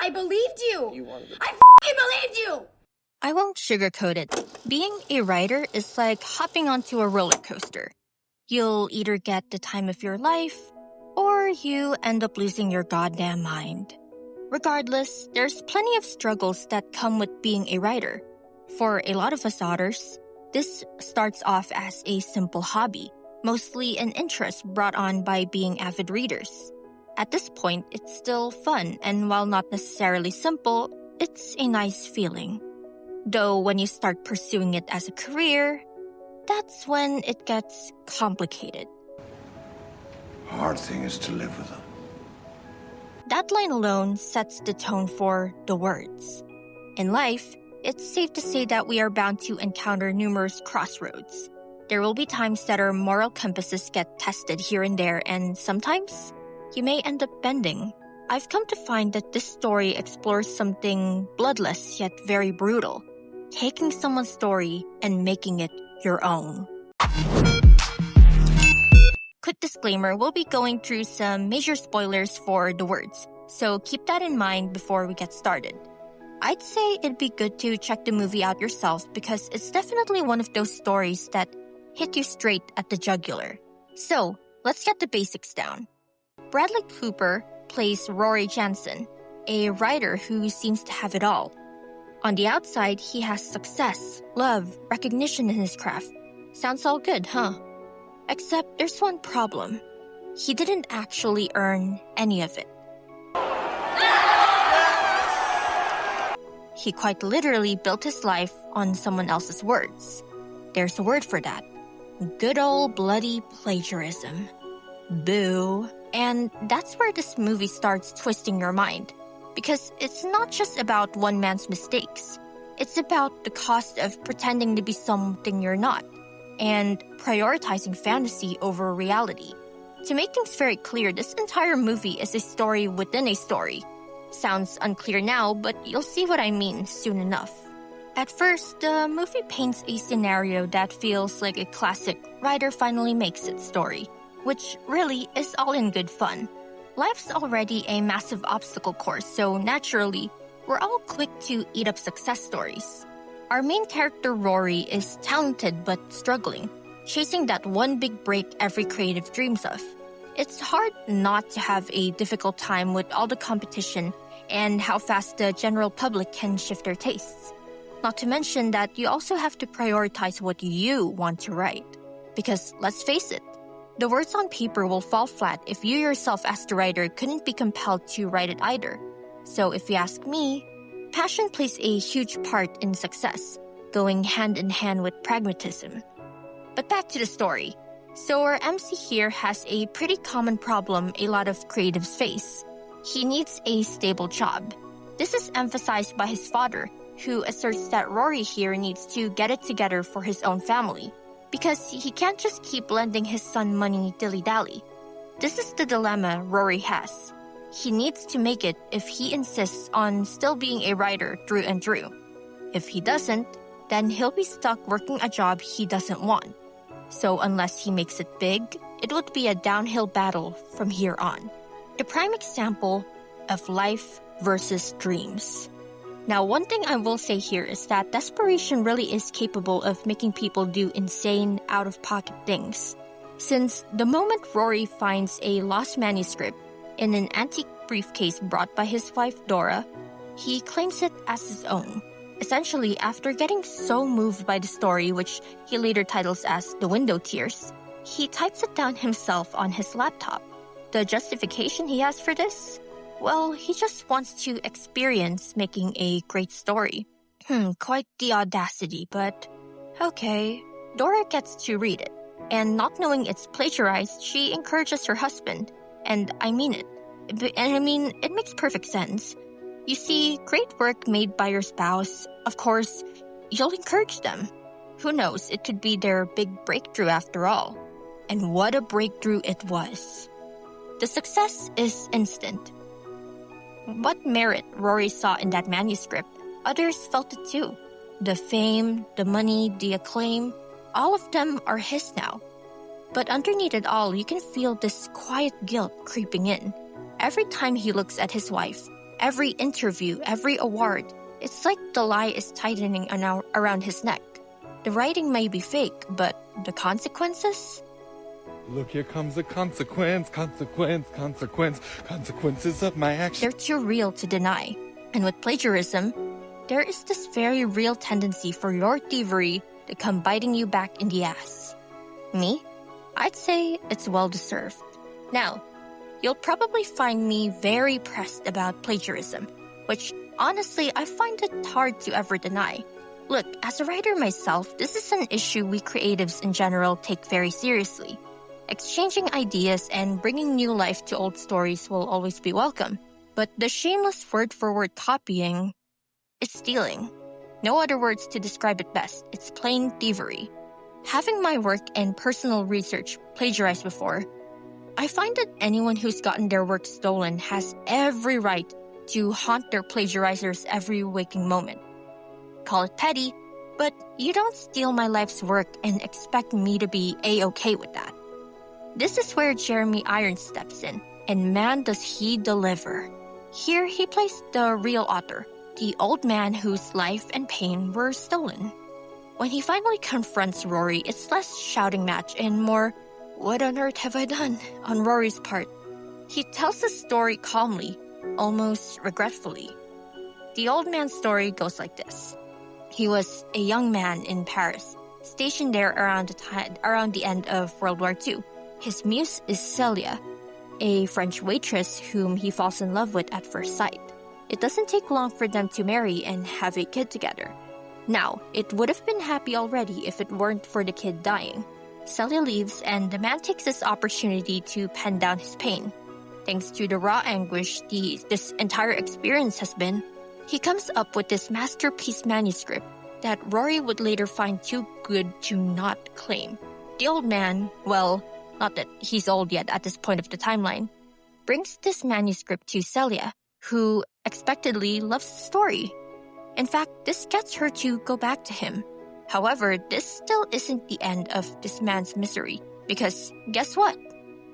I believed you. I believed you. I won't sugarcoat it. Being a writer is like hopping onto a roller coaster. You'll either get the time of your life, or you end up losing your goddamn mind. Regardless, there's plenty of struggles that come with being a writer. For a lot of us others, this starts off as a simple hobby, mostly an interest brought on by being avid readers. At this point, it's still fun, and while not necessarily simple, it's a nice feeling. Though when you start pursuing it as a career, that's when it gets complicated. Hard thing is to live with them. That line alone sets the tone for the words. In life, it's safe to say that we are bound to encounter numerous crossroads. There will be times that our moral compasses get tested here and there, and sometimes you may end up bending. I've come to find that this story explores something bloodless yet very brutal. Taking someone's story and making it your own. Quick disclaimer, we'll be going through some major spoilers for the words, so keep that in mind before we get started. I'd say it'd be good to check the movie out yourself because it's definitely one of those stories that hit you straight at the jugular. So, let's get the basics down. Bradley Cooper plays Rory Jansen, a writer who seems to have it all. On the outside, he has success, love, recognition in his craft. Sounds all good, huh? Except there's one problem. He didn't actually earn any of it. He quite literally built his life on someone else's words. There's a word for that. Good old bloody plagiarism. Boo. And that's where this movie starts twisting your mind. Because it's not just about one man's mistakes. It's about the cost of pretending to be something you're not, and prioritizing fantasy over reality. To make things very clear, this entire movie is a story within a story. Sounds unclear now, but you'll see what I mean soon enough. At first, the movie paints a scenario that feels like a classic writer finally makes it story, which really is all in good fun. Life's already a massive obstacle course, so naturally, we're all quick to eat up success stories. Our main character Rory is talented but struggling, chasing that one big break every creative dreams of. It's hard not to have a difficult time with all the competition and how fast the general public can shift their tastes. Not to mention that you also have to prioritize what you want to write. Because let's face it, the words on paper will fall flat if you yourself as the writer couldn't be compelled to write it either. So if you ask me, passion plays a huge part in success, going hand in hand with pragmatism. But back to the story. So our MC here has a pretty common problem a lot of creatives face. He needs a stable job. This is emphasized by his father, who asserts that Rory here needs to get it together for his own family, because he can't just keep lending his son money dilly-dally. This is the dilemma Rory has. He needs to make it if he insists on still being a writer through and through. If he doesn't, then he'll be stuck working a job he doesn't want. So unless he makes it big, it would be a downhill battle from here on. The prime example of life versus dreams. Now, one thing I will say here is that desperation really is capable of making people do insane, out-of-pocket things. Since the moment Rory finds a lost manuscript in an antique briefcase brought by his wife Dora, he claims it as his own. Essentially, after getting so moved by the story, which he later titles as The Window Tears, he types it down himself on his laptop. The justification he has for this? Well, he just wants to experience making a great story. Quite the audacity, but okay. Dora gets to read it, and not knowing it's plagiarized, she encourages her husband. And I mean it. It makes perfect sense. You see, great work made by your spouse, of course, you'll encourage them. Who knows, it could be their big breakthrough after all. And what a breakthrough it was. The success is instant. What merit Rory saw in that manuscript, others felt it too. The fame, the money, the acclaim, all of them are his now. But underneath it all, you can feel this quiet guilt creeping in. Every time he looks at his wife, Every interview, every award, it's like the lie is tightening around his neck. The writing may be fake, but the consequences? Look, here comes a consequences of my action. They're too real to deny. And with plagiarism, there is this very real tendency for your thievery to come biting you back in the ass. Me? I'd say it's well-deserved. Now, you'll probably find me very pressed about plagiarism, which, honestly, I find it hard to ever deny. Look, as a writer myself, this is an issue we creatives in general take very seriously. Exchanging ideas and bringing new life to old stories will always be welcome. But the shameless word-for-word copying, it's stealing. No other words to describe it best. It's plain thievery. Having my work and personal research plagiarized before, I find that anyone who's gotten their work stolen has every right to haunt their plagiarizers every waking moment. Call it petty, but you don't steal my life's work and expect me to be A-okay with that. This is where Jeremy Irons steps in, and man does he deliver. Here he plays the real author, the old man whose life and pain were stolen. When he finally confronts Rory, it's less shouting match and more, "What on earth have I done?" on Rory's part. He tells the story calmly, almost regretfully. The old man's story goes like this. He was a young man in Paris, stationed there around the end of World War II. His muse is Celia, a French waitress whom he falls in love with at first sight. It doesn't take long for them to marry and have a kid together. Now, it would have been happy already if it weren't for the kid dying. Celia leaves, and the man takes this opportunity to pen down his pain. Thanks to the raw anguish this entire experience has been, he comes up with this masterpiece manuscript that Rory would later find too good to not claim. The old man, well, not that he's old yet at this point of the timeline, brings this manuscript to Celia, who expectedly loves the story. In fact, this gets her to go back to him. However, this still isn't the end of this man's misery, because guess what?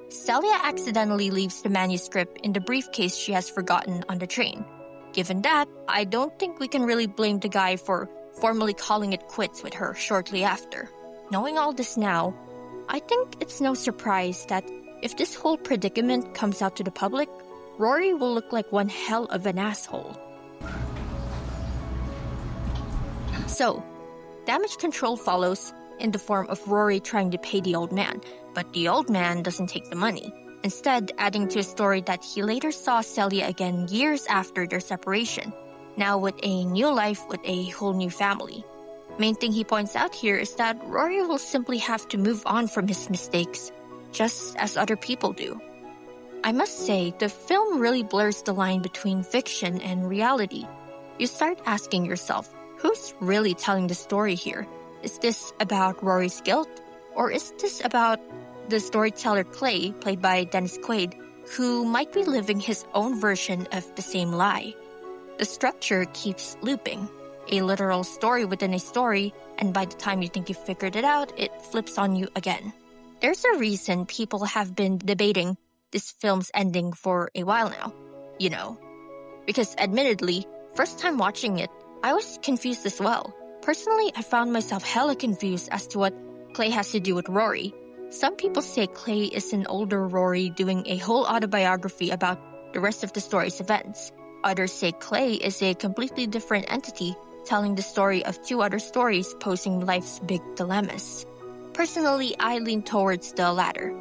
Celia accidentally leaves the manuscript in the briefcase she has forgotten on the train. Given that, I don't think we can really blame the guy for formally calling it quits with her shortly after. Knowing all this now, I think it's no surprise that if this whole predicament comes out to the public, Rory will look like one hell of an asshole. So, damage control follows in the form of Rory trying to pay the old man, but the old man doesn't take the money, instead adding to a story that he later saw Celia again years after their separation, now with a new life with a whole new family. Main thing he points out here is that Rory will simply have to move on from his mistakes, just as other people do. I must say, the film really blurs the line between fiction and reality. You start asking yourself, who's really telling the story here? Is this about Rory's guilt? Or is this about the storyteller Clay, played by Dennis Quaid, who might be living his own version of the same lie? The structure keeps looping. A literal story within a story, and by the time you think you figured it out, it flips on you again. There's a reason people have been debating this film's ending for a while now, you know. Because admittedly, first time watching it, I was confused as well. Personally, I found myself hella confused as to what Clay has to do with Rory. Some people say Clay is an older Rory doing a whole autobiography about the rest of the story's events. Others say Clay is a completely different entity telling the story of two other stories posing life's big dilemmas. Personally, I lean towards the latter.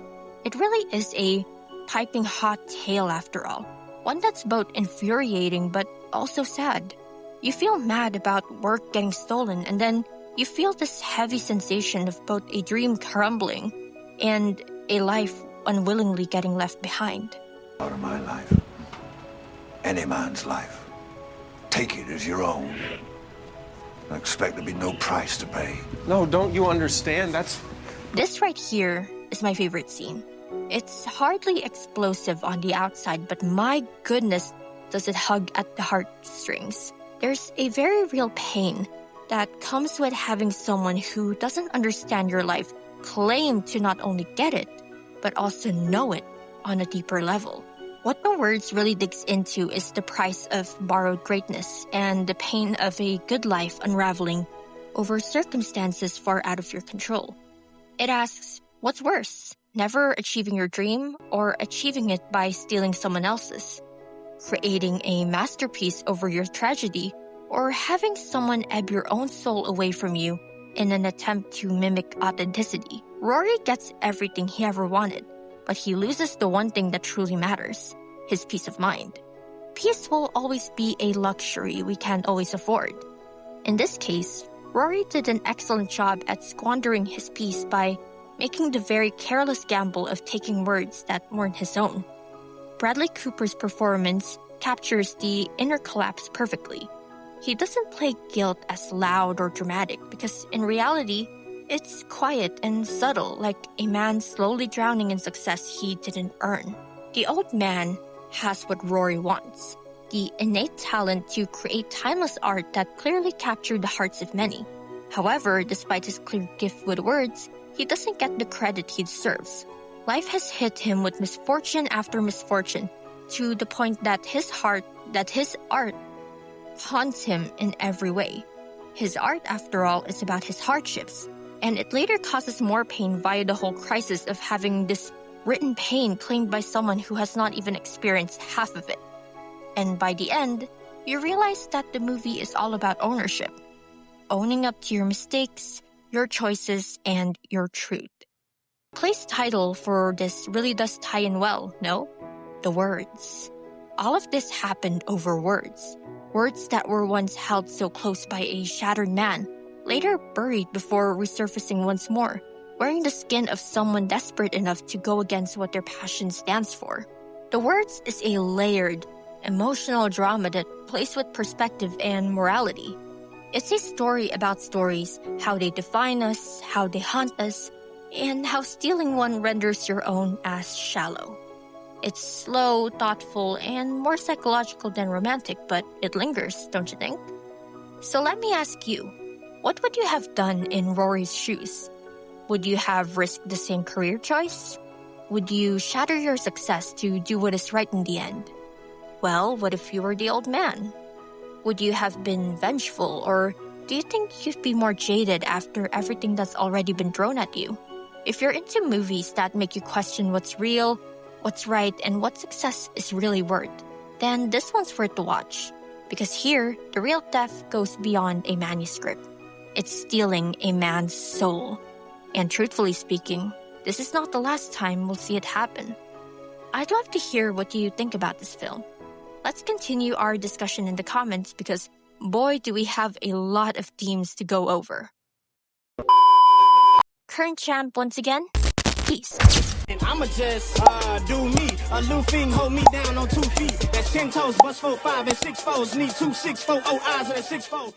It really is a piping hot tale after all. One that's both infuriating but also sad. You feel mad about work getting stolen, and then you feel this heavy sensation of both a dream crumbling and a life unwillingly getting left behind. Out of my life. Any man's life. Take it as your own. I expect there'll be no price to pay. No, don't you understand? This right here is my favorite scene. It's hardly explosive on the outside, but my goodness, does it hug at the heartstrings. There's a very real pain that comes with having someone who doesn't understand your life claim to not only get it, but also know it on a deeper level. What the words really digs into is the price of borrowed greatness and the pain of a good life unraveling over circumstances far out of your control. It asks, what's worse, never achieving your dream or achieving it by stealing someone else's? Creating a masterpiece over your tragedy or having someone ebb your own soul away from you in an attempt to mimic authenticity? Rory gets everything he ever wanted, but he loses the one thing that truly matters, his peace of mind. Peace will always be a luxury we can't always afford. In this case, Rory did an excellent job at squandering his peace by making the very careless gamble of taking words that weren't his own. Bradley Cooper's performance captures the inner collapse perfectly. He doesn't play guilt as loud or dramatic because in reality, it's quiet and subtle, like a man slowly drowning in success he didn't earn. The old man has what Rory wants, the innate talent to create timeless art that clearly captured the hearts of many. However, despite his clear gift with words, he doesn't get the credit he deserves. Life has hit him with misfortune after misfortune, to the point that his art haunts him in every way. His art, after all, is about his hardships, and it later causes more pain via the whole crisis of having this written pain claimed by someone who has not even experienced half of it. And by the end, you realize that the movie is all about ownership. Owning up to your mistakes, your choices, and your truth. Clay's title for this really does tie in well, no? The words. All of this happened over words. Words that were once held so close by a shattered man, later buried before resurfacing once more, wearing the skin of someone desperate enough to go against what their passion stands for. The Words is a layered, emotional drama that plays with perspective and morality. It's a story about stories, how they define us, how they haunt us, and how stealing one renders your own as shallow. It's slow, thoughtful, and more psychological than romantic, but it lingers, don't you think? So let me ask you, what would you have done in Rory's shoes? Would you have risked the same career choice? Would you shatter your success to do what is right in the end? Well, what if you were the old man? Would you have been vengeful, or do you think you'd be more jaded after everything that's already been thrown at you? If you're into movies that make you question what's real, what's right, and what success is really worth, then this one's worth to watch. Because here, the real theft goes beyond a manuscript. It's stealing a man's soul. And truthfully speaking, this is not the last time we'll see it happen. I'd love to hear what you think about this film. Let's continue our discussion in the comments because, boy, do we have a lot of themes to go over. Current champ once again, peace. And I'ma just do me. A new thing hold me down on 2 feet. That's 10 toes, bust 4, 5, and 6 foes. Need 2, 6, 4, 0 eyes and a 6 4.